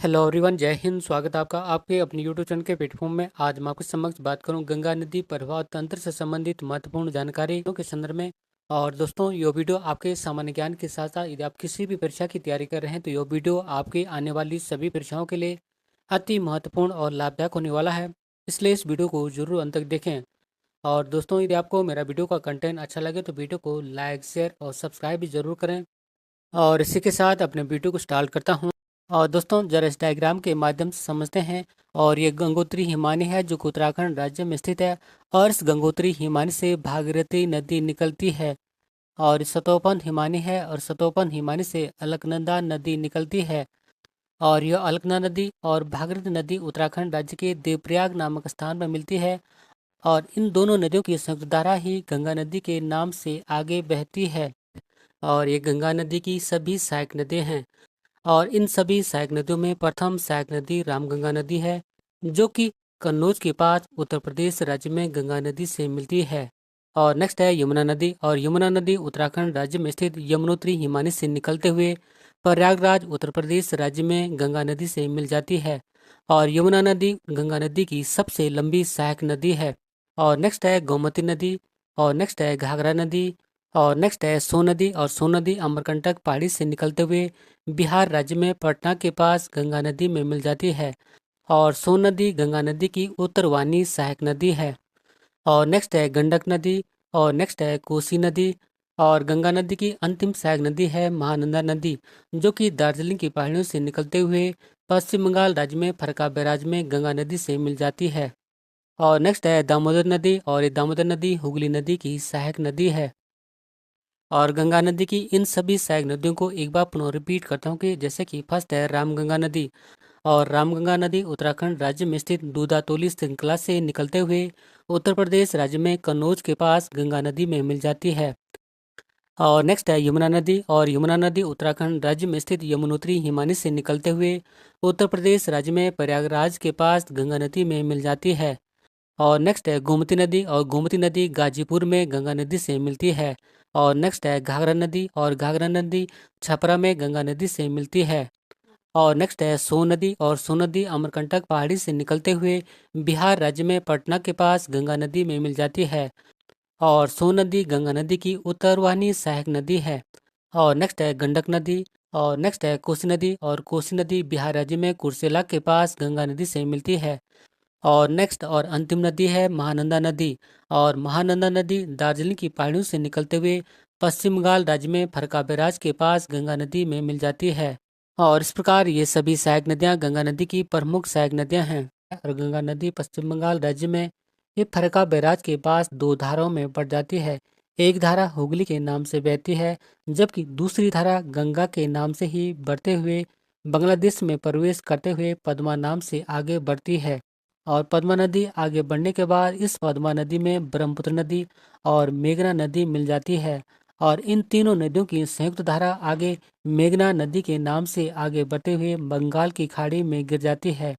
Hello everyone, जय हिंद। स्वागत है आपका आपके अपने यूट्यूब चैनल के प्लेटफॉर्म में। आज मैं आपके समक्ष बात करूं गंगा नदी प्रवाह तंत्र से संबंधित महत्वपूर्ण जानकारी के संदर्भ में। और दोस्तों, ये वीडियो आपके सामान्य ज्ञान के साथ साथ यदि आप किसी भी परीक्षा की तैयारी कर रहे हैं तो ये वीडियो आपकी आने वाली सभी परीक्षाओं के लिए अति महत्वपूर्ण और लाभदायक होने वाला है। इसलिए इस वीडियो को जरूर अंत तक देखें। और दोस्तों, यदि आपको मेरा वीडियो का कंटेंट अच्छा लगे तो वीडियो को लाइक, शेयर और सब्सक्राइब भी जरूर करें। और इसी के साथ अपने वीडियो को स्टार्ट करता हूँ। और दोस्तों, जरा इस डायग्राम के माध्यम से समझते हैं। और ये गंगोत्री हिमानी है जो कि उत्तराखंड राज्य में स्थित है। और इस गंगोत्री हिमानी से भागीरथी नदी निकलती है। और सतोपंथ हिमानी है और सतोपंथ हिमानी से अलकनंदा नदी निकलती है। और यह अलकनंदा नदी और भागीरथी नदी उत्तराखंड राज्य के देवप्रयाग नामक स्थान पर मिलती है। और इन दोनों नदियों की संयुक्त धारा ही गंगा नदी के नाम से आगे बहती है। और ये गंगा नदी की सभी सहायक नदियाँ हैं। और इन सभी सहायक नदियों में प्रथम सहायक नदी रामगंगा नदी है, जो कि कन्नौज के पास उत्तर प्रदेश राज्य में गंगा नदी से मिलती है। और नेक्स्ट है यमुना नदी। और यमुना नदी उत्तराखंड राज्य में स्थित यमुनोत्री हिमानी से निकलते हुए प्रयागराज उत्तर प्रदेश राज्य में गंगा नदी से मिल जाती है। और यमुना नदी गंगा नदी की सबसे लंबी सहायक नदी है। और नेक्स्ट है गोमती नदी। और नेक्स्ट है घाघरा नदी। और नेक्स्ट है सोन नदी। और सोन नदी अमरकंटक पहाड़ी से निकलते हुए बिहार राज्य में पटना के पास गंगा नदी में मिल जाती है। और सोन नदी गंगा नदी की उत्तरवाहिनी सहायक नदी है। और नेक्स्ट है गंडक नदी। और नेक्स्ट है कोसी नदी। और गंगा नदी की अंतिम सहायक नदी है महानंदा नदी, जो कि दार्जिलिंग की पहाड़ियों से निकलते हुए पश्चिम बंगाल राज्य में फरक्का बैराज में गंगा नदी से मिल जाती है। और नेक्स्ट है दामोदर नदी। और ये दामोदर नदी हुगली नदी की सहायक नदी है। और गंगा नदी की इन सभी सहायक नदियों को एक बार पुनः रिपीट करता हूँ कि जैसे कि फर्स्ट है रामगंगा नदी। और रामगंगा नदी उत्तराखंड राज्य में स्थित दूधातोली श्रृंखला से निकलते हुए उत्तर प्रदेश राज्य में कन्नौज के पास गंगा नदी में मिल जाती है। और नेक्स्ट है यमुना नदी। और यमुना नदी उत्तराखंड राज्य में स्थित यमुनोत्री हिमानी से निकलते हुए उत्तर प्रदेश राज्य में प्रयागराज के पास गंगा नदी में मिल जाती है। और नेक्स्ट है गोमती नदी। और गोमती नदी गाजीपुर में गंगा नदी से मिलती है। और नेक्स्ट है घाघरा नदी। और घाघरा नदी छपरा में गंगा नदी से मिलती है। और नेक्स्ट है सोन नदी। और सोन नदी अमरकंटक पहाड़ी से निकलते हुए बिहार राज्य में पटना के पास गंगा नदी में मिल जाती है। और सोन नदी गंगा नदी की उत्तरवाहिनी सहायक नदी है। और नेक्स्ट है गंडक नदी। और नेक्स्ट है कोसी नदी। और कोसी नदी बिहार राज्य में कुर्सेला के पास गंगा नदी से मिलती है। और नेक्स्ट और अंतिम नदी है महानंदा नदी। और महानंदा नदी दार्जिलिंग की पहाड़ियों से निकलते हुए पश्चिम बंगाल राज्य में फरक्का बैराज के पास गंगा नदी में मिल जाती है। और इस प्रकार ये सभी सहायक नदियां गंगा नदी की प्रमुख सहायक नदियां हैं। और गंगा नदी पश्चिम बंगाल राज्य में ये फरक्का बैराज के पास दो धाराओं में बढ़ जाती है। एक धारा हुगली के नाम से बहती है, जबकि दूसरी धारा गंगा के नाम से ही बढ़ते हुए बांग्लादेश में प्रवेश करते हुए पद्मा नाम से आगे बढ़ती है। और पद्मा नदी आगे बढ़ने के बाद इस पद्मा नदी में ब्रह्मपुत्र नदी और मेघना नदी मिल जाती है। और इन तीनों नदियों की संयुक्त धारा आगे मेघना नदी के नाम से आगे बढ़ते हुए बंगाल की खाड़ी में गिर जाती है।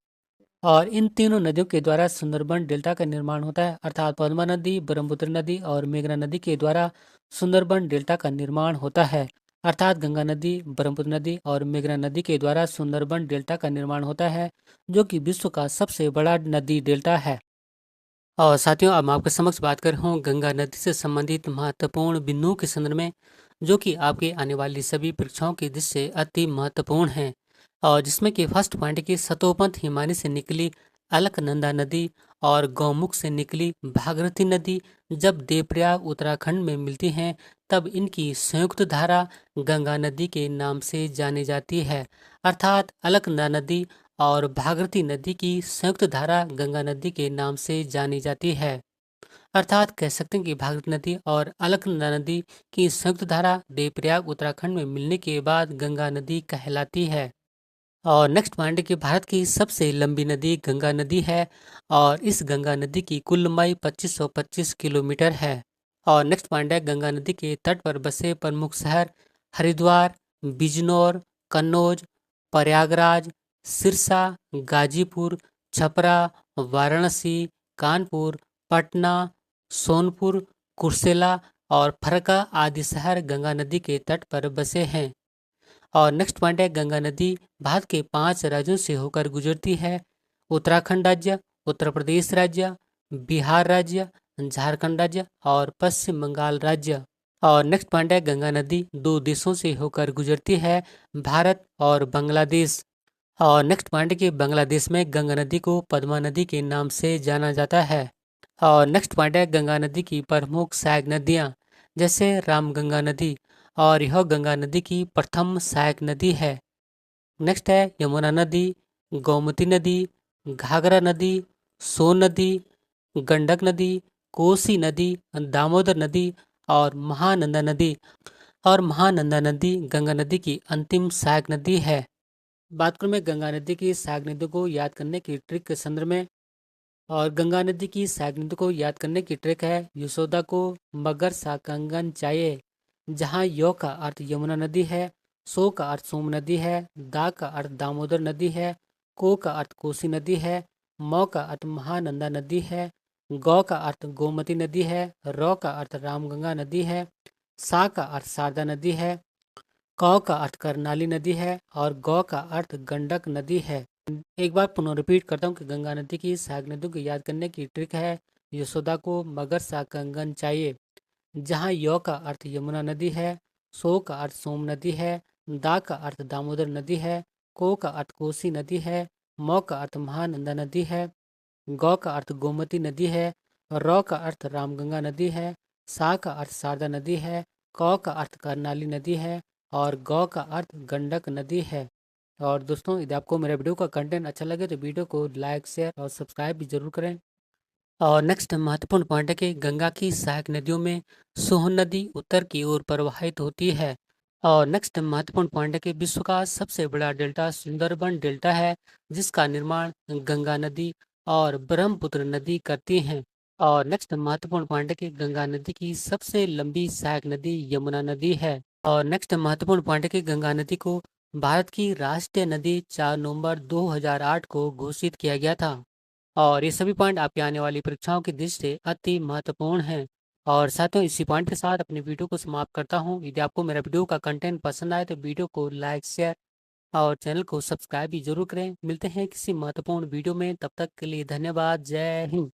और इन तीनों नदियों के द्वारा सुंदरबन डेल्टा का निर्माण होता है, अर्थात पद्मा नदी, ब्रह्मपुत्र नदी और मेघना नदी के द्वारा सुंदरबन डेल्टा का निर्माण होता है। अर्थात गंगा नदी, ब्रह्मपुत्र नदी और मेघना नदी के द्वारा सुंदरबन डेल्टा का निर्माण होता है, जो कि विश्व का सबसे बड़ा नदी डेल्टा है। और साथियों, अब मैं आपके समक्ष बात कर रहा हूँ गंगा नदी से संबंधित महत्वपूर्ण बिंदुओं के संदर्भ में, जो कि आपके आने वाली सभी परीक्षाओं की दृष्टि से अति महत्वपूर्ण हैं। और जिसमें कि फर्स्ट पॉइंट की सतोपंथ हिमानी से निकली अलकनंदा नदी और गौमुख से निकली भागीरथी नदी जब देवप्रयाग उत्तराखंड में मिलती हैं, तब इनकी संयुक्त धारा गंगा नदी के नाम से जानी जाती है। अर्थात अलकनंदा नदी और भागीरथी नदी की संयुक्त धारा गंगा नदी के नाम से जानी जाती है। अर्थात कह सकते हैं कि भागीरथी नदी और अलकनंदा नदी की संयुक्त धारा देवप्रयाग उत्तराखंड में मिलने के बाद गंगा नदी कहलाती है। और नेक्स्ट पॉइंट है कि भारत की सबसे लंबी नदी गंगा नदी है। और इस गंगा नदी की कुल लंबाई 2525 किलोमीटर है। और नेक्स्ट पॉइंट है गंगा नदी के तट पर बसे प्रमुख शहर हरिद्वार, बिजनौर, कन्नौज, प्रयागराज, सिरसा, गाजीपुर, छपरा, वाराणसी, कानपुर, पटना, सोनपुर, कुर्सेला और फरक्का आदि शहर गंगा नदी के तट पर बसे हैं। और नेक्स्ट पॉइंट है गंगा नदी भारत के 5 राज्यों से होकर गुजरती है। उत्तराखंड राज्य, उत्तर प्रदेश राज्य, बिहार राज्य, झारखंड राज्य और पश्चिम बंगाल राज्य। और नेक्स्ट पॉइंट है गंगा नदी 2 देशों से होकर गुजरती है, भारत और बांग्लादेश। और नेक्स्ट पॉइंट है कि बांग्लादेश में गंगा नदी को पद्मा नदी के नाम से जाना जाता है। और नेक्स्ट पॉइंट है गंगा नदी की प्रमुख सहायक नदियाँ, जैसे रामगंगा नदी, और यह गंगा नदी की प्रथम सहायक नदी है। नेक्स्ट है यमुना नदी, गोमती नदी, घाघरा नदी, सोन नदी, गंडक नदी, कोसी नदी, दामोदर नदी और महानंदा नदी। और महानंदा नदी गंगा नदी की अंतिम सहायक नदी है। बात करूं मैं गंगा नदी की सहायक नदियों को याद करने की ट्रिक के संदर्भ में, और गंगा नदी की सहायक नदी को याद करने की ट्रिक है यशोदा को मगर सा कंगन चाहिए। जहाँ यो का अर्थ यमुना नदी है, सो का अर्थ सोम नदी है, दा का अर्थ दामोदर नदी है, को का अर्थ कोसी नदी है, मौ का अर्थ महानंदा नदी है, गौ का अर्थ गोमती नदी है, रौ का अर्थ रामगंगा नदी है, सा का अर्थ शारदा नदी है, कौ का अर्थ करनाली नदी है और गौ का अर्थ गंडक नदी है। एक बार पुनः रिपीट करता हूँ कि गंगा नदी की सहायक नदियों को याद करने की ट्रिक है यशोदा को मगर सा कंगन चाहिए। जहाँ यो का अर्थ यमुना नदी है, सो का अर्थ सोम नदी है, दा का अर्थ दामोदर नदी है, को का अर्थ कोसी नदी है, मौ का अर्थ महानंदा नदी है, गौ का अर्थ गोमती नदी है, रौ का अर्थ रामगंगा नदी है, सा का अर्थ शारदा नदी है, कौ का अर्थ करनाली नदी है और गौ का अर्थ गंडक नदी है। और दोस्तों यदि आपको मेरा वीडियो का कंटेंट अच्छा लगे तो वीडियो को लाइक शेयर और सब्सक्राइब भी जरूर करें। और नेक्स्ट महत्वपूर्ण पॉइंट है कि गंगा की सहायक नदियों में सोहन नदी उत्तर की ओर प्रवाहित होती है। और नेक्स्ट महत्वपूर्ण पॉइंट है कि विश्व का सबसे बड़ा डेल्टा सुंदरबन डेल्टा है, जिसका निर्माण गंगा नदी और ब्रह्मपुत्र नदी करती हैं। और नेक्स्ट महत्वपूर्ण पॉइंट है कि गंगा नदी की सबसे लंबी सहायक नदी यमुना नदी है। और नेक्स्ट महत्वपूर्ण पॉइंट है कि गंगा नदी को भारत की राष्ट्रीय नदी 4 नवंबर 2008 को घोषित किया गया था। और ये सभी पॉइंट आपकी आने वाली परीक्षाओं की दृष्टि से अति महत्वपूर्ण हैं। और साथियों इसी पॉइंट के साथ अपनी वीडियो को समाप्त करता हूँ। यदि आपको मेरा वीडियो का कंटेंट पसंद आए तो वीडियो को लाइक शेयर और चैनल को सब्सक्राइब भी जरूर करें। मिलते हैं किसी महत्वपूर्ण वीडियो में, तब तक के लिए धन्यवाद। जय हिंद।